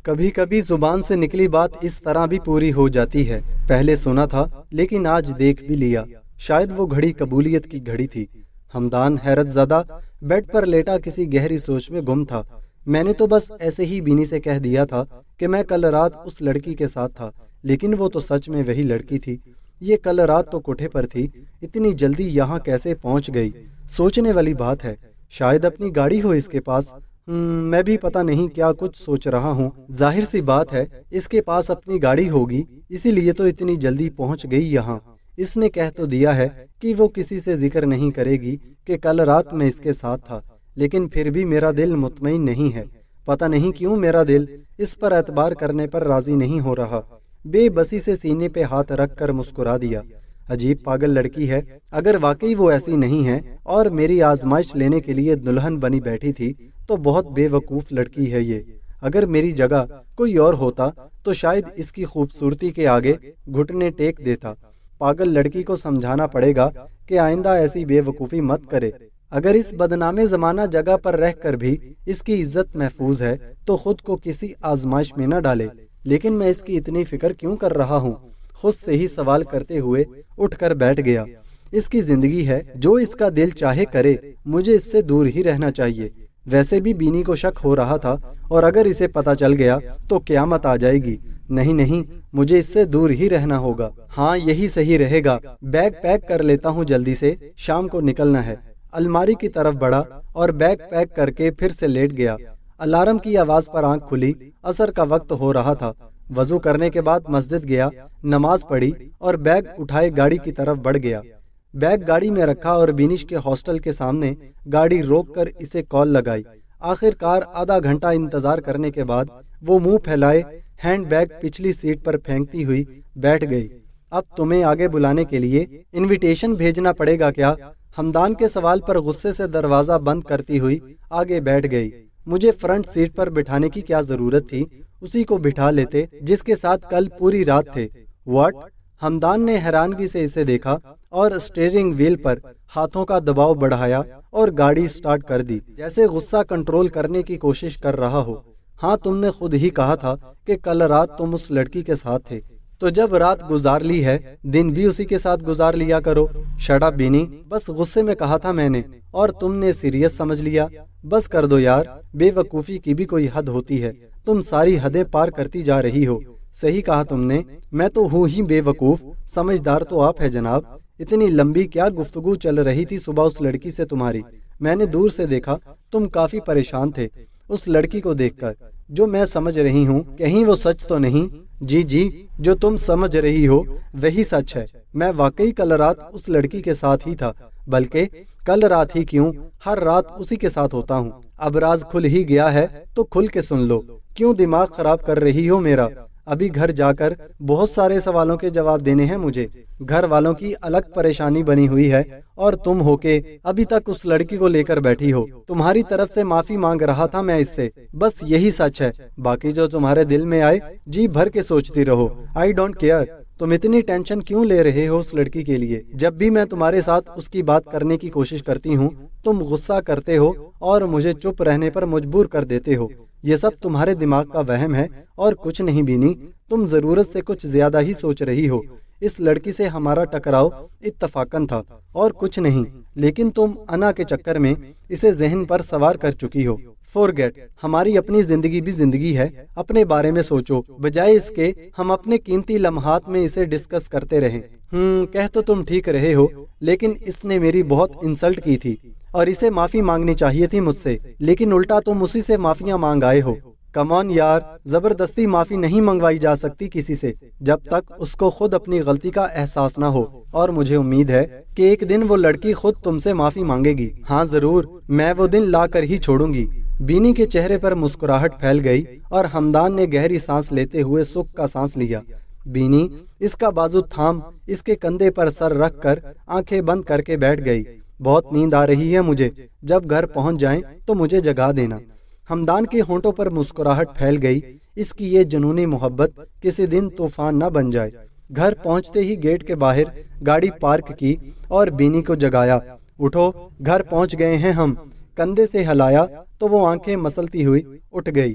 کبھی کبھی زبان سے نکلی بات اس طرح بھی پوری ہو جاتی ہے۔ پہلے سنا تھا لیکن آج دیکھ بھی لیا۔ شاید وہ گھڑی قبولیت کی گھڑی تھی۔ ہمدان حیرت زدہ بیڈ پر لیٹا کسی گہری سوچ میں گم تھا۔ میں نے تو بس ایسے ہی بینی سے کہہ دیا تھا کہ میں کل رات اس لڑکی کے ساتھ تھا، لیکن وہ تو سچ میں وہی لڑکی تھی۔ یہ کل رات تو کوٹھے پر تھی، اتنی جلدی یہاں کیسے پہنچ گئی؟ سوچنے والی بات ہے۔ شاید اپنی گاڑی ہو اس کے پاس۔ میں بھی پتہ نہیں کیا کچھ سوچ رہا ہوں۔ ظاہر سی بات ہے اس کے پاس اپنی گاڑی ہوگی، اسی لیے تو اتنی جلدی پہنچ گئی یہاں۔ اس نے کہہ تو دیا ہے کہ وہ کسی سے ذکر نہیں کرے گی کہ کل رات میں اس کے ساتھ تھا، لیکن پھر بھی میرا دل مطمئن نہیں ہے۔ پتہ نہیں کیوں میرا دل اس پر اعتبار کرنے پر راضی نہیں ہو رہا۔ بے بسی سے سینے پہ ہاتھ رکھ کر مسکرا دیا۔ عجیب پاگل لڑکی ہے۔ اگر واقعی وہ ایسی نہیں ہے اور میری آزمائش لینے کے لیے دلہن بنی بیٹھی تھی تو بہت بے وقوف لڑکی ہے یہ۔ اگر میری جگہ کوئی اور ہوتا تو شاید اس کی خوبصورتی کے آگے گھٹنے ٹیک دیتا۔ پاگل لڑکی کو سمجھانا پڑے گا کہ آئندہ ایسی بے وقوفی مت کرے۔ اگر اس بدنام زمانہ جگہ پر رہ کر بھی اس کی عزت محفوظ ہے تو خود کو کسی آزمائش میں نہ ڈالے۔ لیکن میں اس کی اتنی فکر کیوں کر رہا ہوں؟ خود سے ہی سوال کرتے ہوئے اٹھ کر بیٹھ گیا۔ اس کی زندگی ہے، جو اس کا دل چاہے کرے، مجھے اس سے دور ہی رہنا چاہیے۔ ویسے بھی بینی کو شک ہو رہا تھا، اور اگر اسے پتہ چل گیا تو قیامت آ جائے گی۔ نہیں، مجھے اس سے دور ہی رہنا ہوگا۔ ہاں یہی صحیح رہے گا۔ بیگ پیک کر لیتا ہوں جلدی سے، شام کو نکلنا ہے۔ الماری کی طرف بڑھا اور بیگ پیک کر کے پھر سے لیٹ گیا۔ الارم کی آواز پر آنکھ کھلی۔ عصر کا وقت ہو رہا تھا۔ وضو کرنے کے بعد مسجد گیا، نماز پڑھی اور بیگ اٹھائے گاڑی کی طرف بڑھ گیا۔ بیگ گاڑی میں رکھا اور بینش کے ہاسٹل کے سامنے گاڑی روک کر اسے کال لگائی۔ آخر کار آدھا گھنٹہ انتظار کرنے کے بعد وہ منہ پھیلائے ہینڈ بیگ پچھلی سیٹ پر پھینکتی ہوئی بیٹھ گئی۔ اب تمہیں آگے بلانے کے لیے انویٹیشن بھیجنا پڑے گا کیا؟ ہمدان کے سوال پر غصے سے دروازہ بند کرتی ہوئی آگے بیٹھ گئی۔ مجھے فرنٹ سیٹ پر بٹھانے کی کیا ضرورت تھی؟ اسی کو بٹھا لیتے جس کے ساتھ کل پوری رات تھے۔ واٹ؟ ہمدان نے حیرانگی سے اسے دیکھا اور اسٹیئرنگ وہیل پر ہاتھوں کا دباؤ بڑھایا اور گاڑی سٹارٹ کر دی، جیسے غصہ کنٹرول کرنے کی کوشش کر رہا ہو۔ ہاں تم نے خود ہی کہا تھا کہ کل رات تم اس لڑکی کے ساتھ تھے، تو جب رات گزار لی ہے دن بھی اسی کے ساتھ گزار لیا کرو۔ شٹ اپ بینی، بس غصے میں کہا تھا میں نے، اور تم نے سیریس سمجھ لیا۔ بس کر دو یار، بے وقوفی کی بھی کوئی حد ہوتی ہے۔ تم ساری حدیں پار کرتی جا رہی ہو۔ صحیح کہا تم نے، میں تو ہوں ہی بے وقوف، سمجھدار تو آپ ہے جناب۔ اتنی لمبی کیا گفتگو چل رہی تھی صبح اس لڑکی سے تمہاری؟ میں نے دور سے دیکھا، تم کافی پریشان تھے اس لڑکی کو دیکھ کر۔ جو میں سمجھ رہی ہوں کہیں وہ سچ تو نہیں؟ جی، جو تم سمجھ رہی ہو وہی سچ ہے۔ میں واقعی کل رات اس لڑکی کے ساتھ ہی تھا، بلکہ کل رات ہی کیوں، ہر رات اسی کے ساتھ ہوتا ہوں۔ اب راز کھل ہی گیا ہے تو کھل کے سن لو۔ کیوں دماغ خراب کر رہی ہو میرا؟ ابھی گھر جا کر بہت سارے سوالوں کے جواب دینے ہیں مجھے۔ گھر والوں کی الگ پریشانی بنی ہوئی ہے، اور تم ہو کے ابھی تک اس لڑکی کو لے کر بیٹھی ہو۔ تمہاری طرف سے معافی مانگ رہا تھا میں اس سے، بس یہی سچ ہے۔ باقی جو تمہارے دل میں آئے جی بھر کے سوچتی رہو، آئی ڈونٹ کیئر۔ تم اتنی ٹینشن کیوں لے رہے ہو اس لڑکی کے لیے؟ جب بھی میں تمہارے ساتھ اس کی بات کرنے کی کوشش کرتی ہوں تم غصہ کرتے ہو اور مجھے چپ رہنے پر مجبور کر دیتے ہو۔ یہ سب تمہارے دماغ کا وہم ہے اور کچھ نہیں بینی۔ تم ضرورت سے کچھ زیادہ ہی سوچ رہی ہو۔ اس لڑکی سے ہمارا ٹکراؤ اتفاقاً تھا اور کچھ نہیں، لیکن تم انا کے چکر میں اسے ذہن پر سوار کر چکی ہو۔ فورگیٹ، ہماری اپنی زندگی بھی زندگی ہے، اپنے بارے میں سوچو، بجائے اس کے ہم اپنے قیمتی لمحات میں اسے ڈسکس کرتے رہیں۔ کہہ تو تم ٹھیک رہے ہو، لیکن اس نے میری بہت انسلٹ کی تھی اور اسے معافی مانگنی چاہیے تھی مجھ سے، لیکن الٹا تم اسی سے معافیاں مانگ آئے ہو۔ کم آن یار، زبردستی معافی نہیں منگوائی جا سکتی کسی سے جب تک اس کو خود اپنی غلطی کا احساس نہ ہو، اور مجھے امید ہے کہ ایک دن وہ لڑکی خود تم سے معافی مانگے گی۔ ہاں ضرور، میں وہ دن لا کر ہی چھوڑوں گی۔ بینی کے چہرے پر مسکراہٹ پھیل گئی اور ہمدان نے گہری سانس لیتے ہوئے سکھ کا سانس لیا۔ بینی اس کا بازو تھام اس کے کندھے پر سر رکھ کر آنکھیں بند کر کے بیٹھ گئی۔ بہت نیند آ رہی ہے مجھے، جب گھر پہنچ جائیں تو مجھے جگا دینا۔ ہمدان کے ہونٹوں پر مسکراہٹ پھیل گئی۔ اس کی یہ جنونی محبت کسی دن طوفان نہ بن جائے۔ گھر پہنچتے ہی گیٹ کے باہر گاڑی پارک کی اور بینی کو جگایا۔ اٹھو، گھر پہنچ گئے ہیں ہم۔ کندھے سے ہلایا تو وہ آنکھیں مسلتی ہوئی اٹھ گئی۔